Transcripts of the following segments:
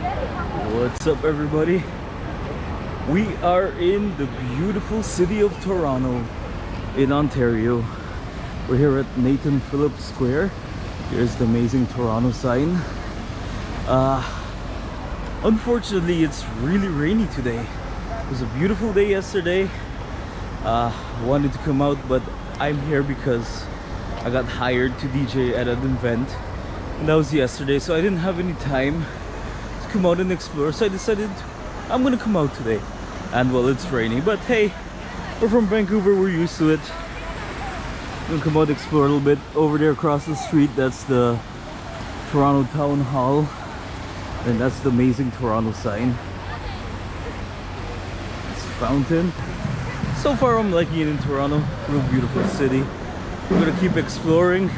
What's up, everybody? We are in the beautiful city of Toronto in Ontario. We're here at Nathan Phillips Square. Here's the amazing Toronto sign. Unfortunately, it's really rainy today. It was a beautiful day yesterday. Wanted to come out, but I'm here because I got hired to DJ at an event, and that was yesterday, so I didn't have any time to come out and explore, so I decided I'm gonna come out today. And well, it's rainy, but hey, we're from Vancouver, we're used to it. We'll come out, explore a little bit. Over there across the street, that's the Toronto Town Hall, and that's the amazing Toronto sign. It's a fountain. So far I'm liking it in Toronto. Real beautiful city. We're gonna keep exploring,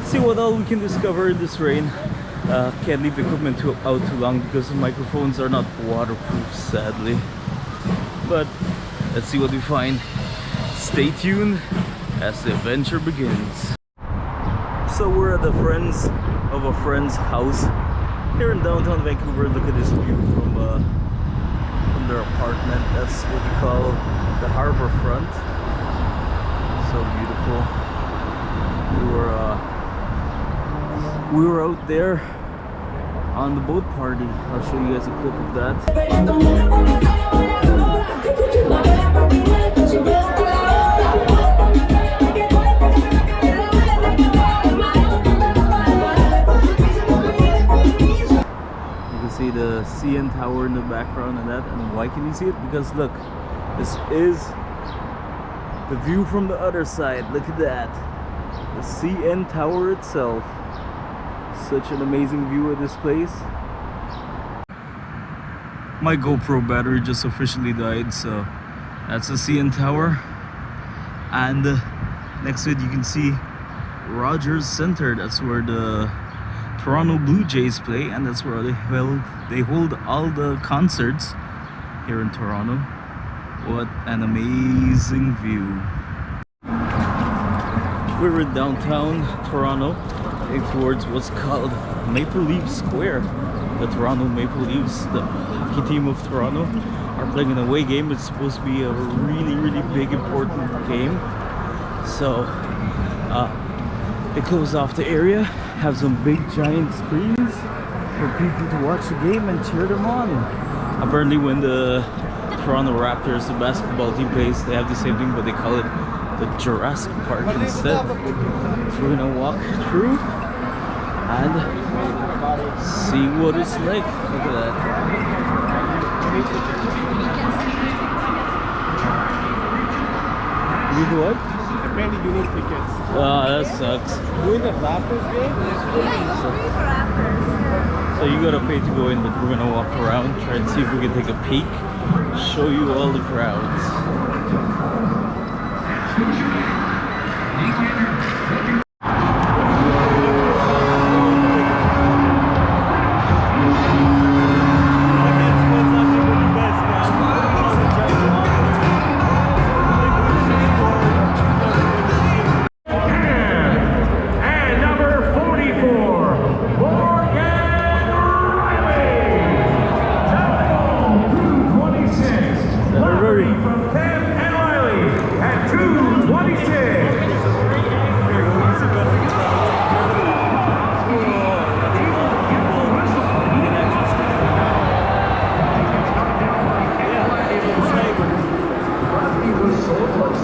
see what all we can discover in this rain. Can't leave the equipment out too long because the microphones are not waterproof, sadly. But let's see what we find. Stay tuned as the adventure begins. So we're at a friend's house here in downtown Vancouver. Look at this view from their apartment. That's what we call the harbor front. So beautiful. We were out there on the boat party. I'll show you guys a clip of that. You can see the CN Tower in the background and that. And why can you see it? Because look, this is the view from the other side. Look at that. The CN Tower itself. Such an amazing view of this place. My GoPro battery just officially died, so that's the CN Tower. And next to it you can see Rogers Centre. That's where the Toronto Blue Jays play, and that's where they hold all the concerts here in Toronto. What an amazing view. We're in downtown Toronto, heading towards what's called Maple Leaf Square. The Toronto Maple Leafs, the hockey team of Toronto, are playing an away game. It's supposed to be a really, really big, important game. So they close off the area, have some big giant screens for people to watch the game and cheer them on. Apparently when the Toronto Raptors, the basketball team, plays, they have the same thing, but they call it the Jurassic Park instead. So we're gonna walk through and see what it's like. Look at that. You do what? Apparently you need tickets. That sucks. Doing the Raptors game? So you gotta pay to go in, but we're gonna walk around, try and see if we can take a peek, show you all the crowds.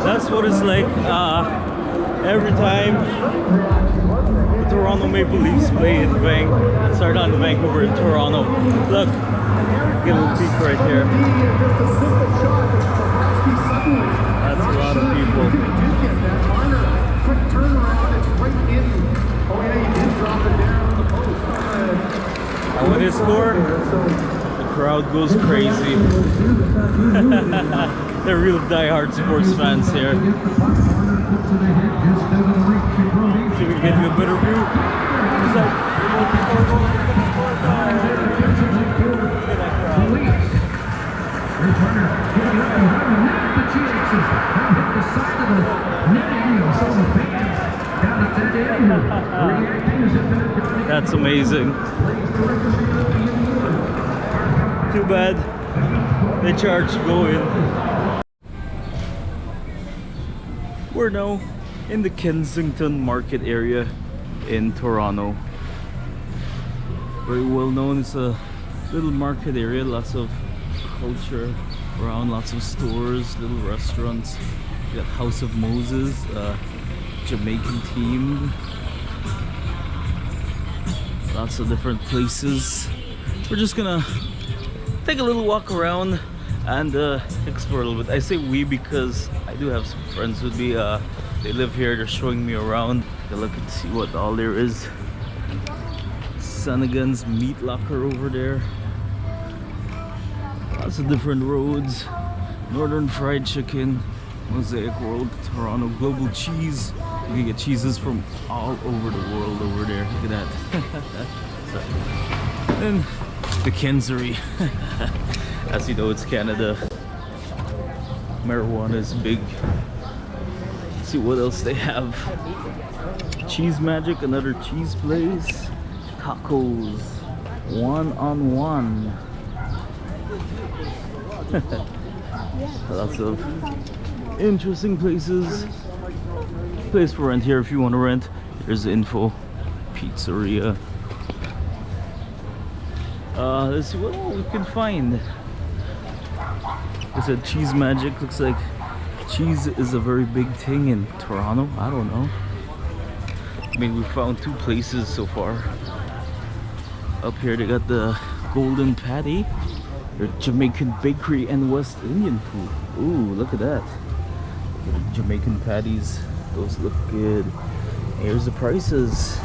That's what it's like every time the Toronto Maple Leafs play in Vancouver and Toronto. Look, get a little peek right here. That's a lot of people. And when they score, the crowd goes crazy. They're real die-hard sports fans here. See if we can get you a better view. That's amazing. Too bad they charge to go in. We're now in the Kensington Market area in Toronto. Very well known. It's a little market area, lots of culture around, lots of stores, little restaurants. You got House of Moses, Jamaican themed. Lots of different places. We're just gonna take a little walk around and explore a little bit. I say we because I do have some friends with me. They live here. They're showing me around. Take a look and see what all there is. Sanagan's Meat Locker over there. Lots of different roads. Northern Fried Chicken, Mosaic World, Toronto Global Cheese. You can get cheeses from all over the world over there. Look at that. And the Kensery. As you know, it's Canada. Marijuana is big. Let's see what else they have. Cheese Magic, another cheese place. Tacos, one-on-one. Lots of interesting places. Place for rent here if you want to rent. Here's the info. Pizzeria. Let's see what we can find. It's a Cheese Magic. Looks like cheese is a very big thing in Toronto. I don't know. I mean, we found two places so far. Up here they got the Golden Patty. There's Jamaican bakery and West Indian food. Ooh, look at that. Jamaican patties. Those look good. Here's the prices.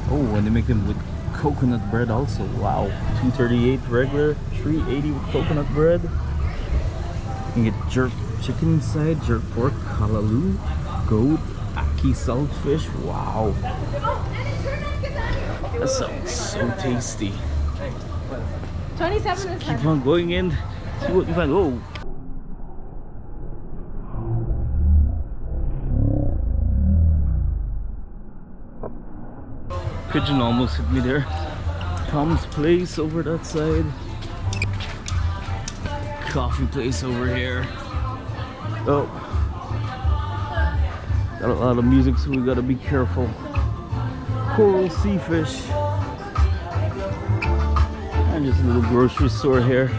Oh, and they make them with coconut bread also. Wow. $2.38 regular, $3.80 with coconut bread. You can get jerk chicken inside, jerk pork, kalaloo, goat, aki saltfish. Wow. That sounds so tasty. 27 is Keep on going in. See what you find. Oh. Pigeon almost hit me there. Tom's Place over that side. Coffee place over here. Oh. Got a lot of music, so we gotta be careful. Coral Seafish. And just a little grocery store here.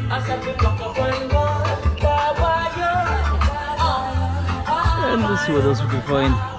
And let's see what else we can find.